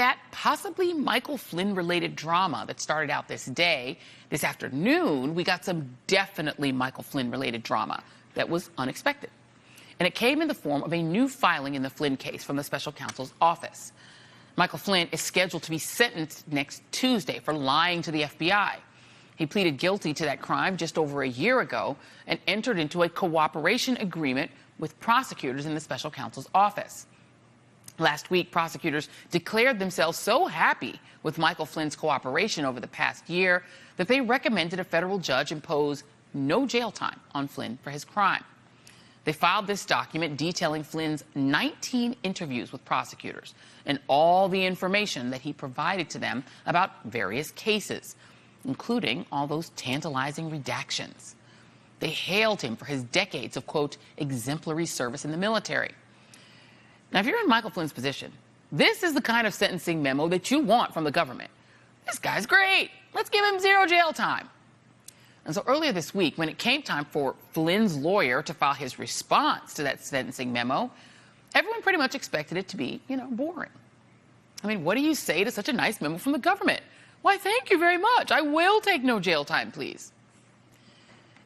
that possibly Michael Flynn-related drama that started out this day. This afternoon, we got some definitely Michael Flynn-related drama that was unexpected. And it came in the form of a new filing in the Flynn case from the special counsel's office. Michael Flynn is scheduled to be sentenced next Tuesday for lying to the FBI. He pleaded guilty to that crime just over a year ago and entered into a cooperation agreement with prosecutors in the special counsel's office. Last week, prosecutors declared themselves so happy with Michael Flynn's cooperation over the past year that they recommended a federal judge impose no jail time on Flynn for his crime. They filed this document detailing Flynn's 19 interviews with prosecutors and all the information that he provided to them about various cases, including all those tantalizing redactions. They hailed him for his decades of, quote, exemplary service in the military. Now, if you're in Michael Flynn's position, this is the kind of sentencing memo that you want from the government. This guy's great. Let's give him 0 jail time. And so earlier this week, when it came time for Flynn's lawyer to file his response to that sentencing memo, everyone pretty much expected it to be, boring. I mean, what do you say to such a nice memo from the government? Why, thank you very much. I will take no jail time, please.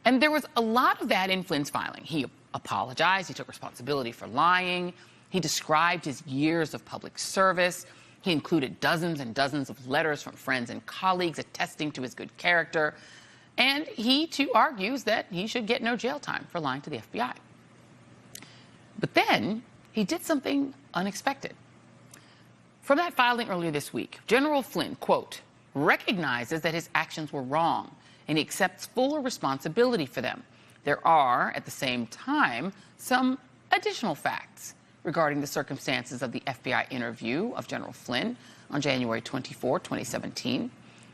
And there was a lot of that in Flynn's filing. He apologized. He took responsibility for lying. He described his years of public service. He included dozens and dozens of letters from friends and colleagues attesting to his good character. And he, too, argues that he should get no jail time for lying to the FBI. But then he did something unexpected. From that filing earlier this week, General Flynn, quote, recognizes that his actions were wrong and he accepts full responsibility for them. There are, at the same time, some additional facts regarding the circumstances of the FBI interview of General Flynn on January 24, 2017,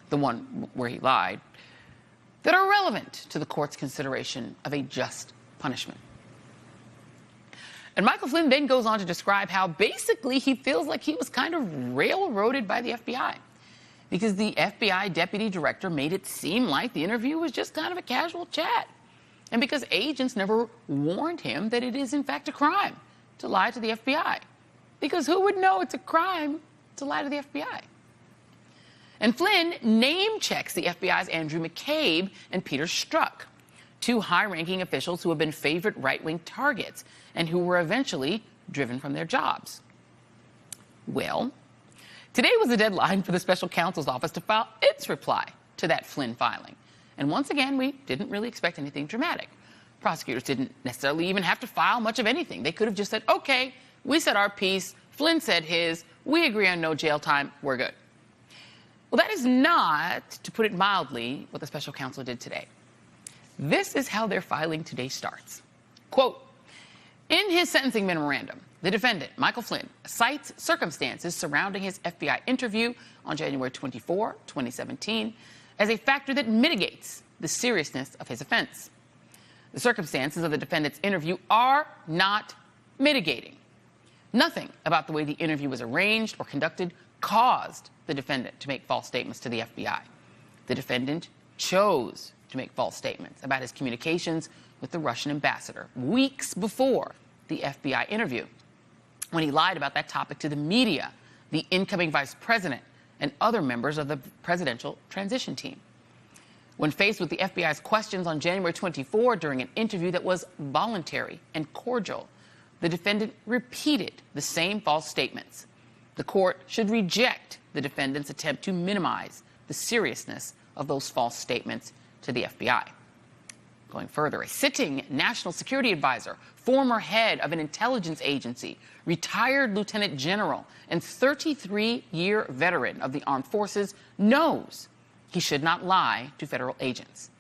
the one where he lied, that are relevant to the court's consideration of a just punishment. And Michael Flynn then goes on to describe how basically he feels like he was kind of railroaded by the FBI because the FBI deputy director made it seem like the interview was just kind of a casual chat. And because agents never warned him that it is in fact a crime to lie to the FBI. Because who would know it's a crime to lie to the FBI? And Flynn name checks the FBI's Andrew McCabe and Peter Strzok, 2 high-ranking officials who have been favorite right-wing targets and who were eventually driven from their jobs. Well, today was the deadline for the special counsel's office to file its reply to that Flynn filing. And once again, we didn't really expect anything dramatic. Prosecutors didn't necessarily even have to file much of anything. They could have just said, okay, we said our piece, Flynn said his, we agree on no jail time, we're good. Well, that is not, to put it mildly, what the special counsel did today. This is how their filing today starts. Quote, in his sentencing memorandum, the defendant, Michael Flynn, cites circumstances surrounding his FBI interview on January 24, 2017, as a factor that mitigates the seriousness of his offense. The circumstances of the defendant's interview are not mitigating. Nothing about the way the interview was arranged or conducted caused the defendant to make false statements to the FBI. The defendant chose to make false statements about his communications with the Russian ambassador weeks before the FBI interview, when he lied about that topic to the media, the incoming vice president, and other members of the presidential transition team. When faced with the FBI's questions on January 24 during an interview that was voluntary and cordial, the defendant repeated the same false statements. The court should reject the defendant's attempt to minimize the seriousness of those false statements to the FBI. Going further, a sitting national security advisor, former head of an intelligence agency, retired lieutenant general, and 33-year veteran of the armed forces knows he should not lie to federal agents.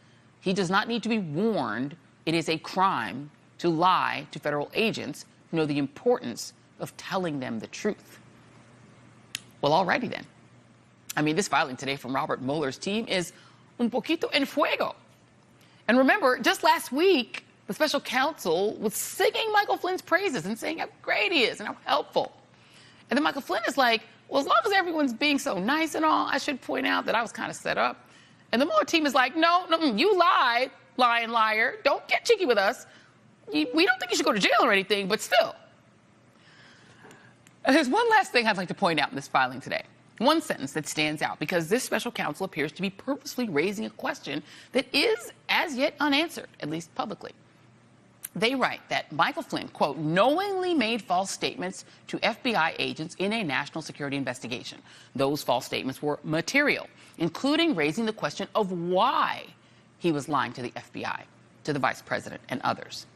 He does not need to be warned it is a crime to lie to federal agents who know the importance of telling them the truth. Well, alrighty then. I mean, this filing today from Robert Mueller's team is un poquito en fuego. And remember, just last week, the special counsel was singing Michael Flynn's praises and saying how great he is and how helpful. And then Michael Flynn is like, well, as long as everyone's being so nice and all, I should point out that I was kind of set up. And the Mueller team is like, no, you lied, lying liar. Don't get cheeky with us. We don't think you should go to jail or anything, but still. There's one last thing I'd like to point out in this filing today. One sentence that stands out because this special counsel appears to be purposely raising a question that is as yet unanswered, at least publicly. They write that Michael Flynn, quote, knowingly made false statements to FBI agents in a national security investigation. Those false statements were material, including raising the question of why he was lying to the FBI, to the vice president and others.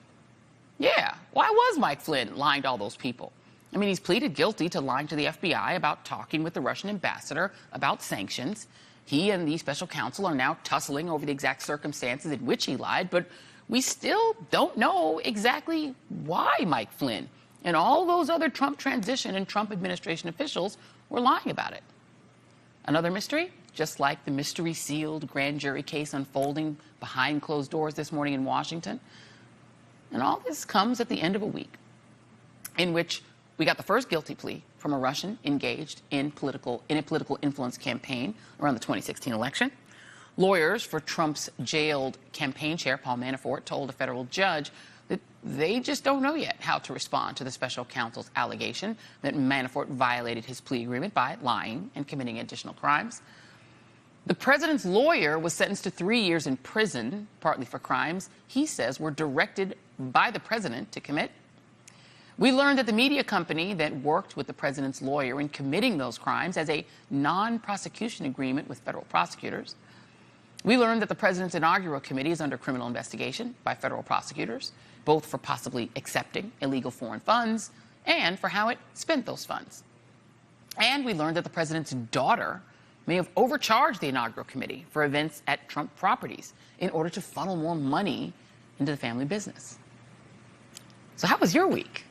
Yeah, why was Mike Flynn lying to all those people? I mean, he's pleaded guilty to lying to the FBI about talking with the Russian ambassador about sanctions. He and the special counsel are now tussling over the exact circumstances in which he lied, but we still don't know exactly why Mike Flynn and all those other Trump transition and Trump administration officials were lying about it. Another mystery, just like the mystery-sealed grand jury case unfolding behind closed doors this morning in Washington. And all this comes at the end of a week in which we got the first guilty plea from a Russian engaged in a political influence campaign around the 2016 election. Lawyers for Trump's jailed campaign chair, Paul Manafort, told a federal judge that they just don't know yet how to respond to the special counsel's allegation that Manafort violated his plea agreement by lying and committing additional crimes. The president's lawyer was sentenced to 3 years in prison, partly for crimes he says were directed by the president to commit. We learned that the media company that worked with the president's lawyer in committing those crimes has a non-prosecution agreement with federal prosecutors. We learned that the president's inaugural committee is under criminal investigation by federal prosecutors, both for possibly accepting illegal foreign funds and for how it spent those funds. And we learned that the president's daughter may have overcharged the inaugural committee for events at Trump properties in order to funnel more money into the family business. So how was your week?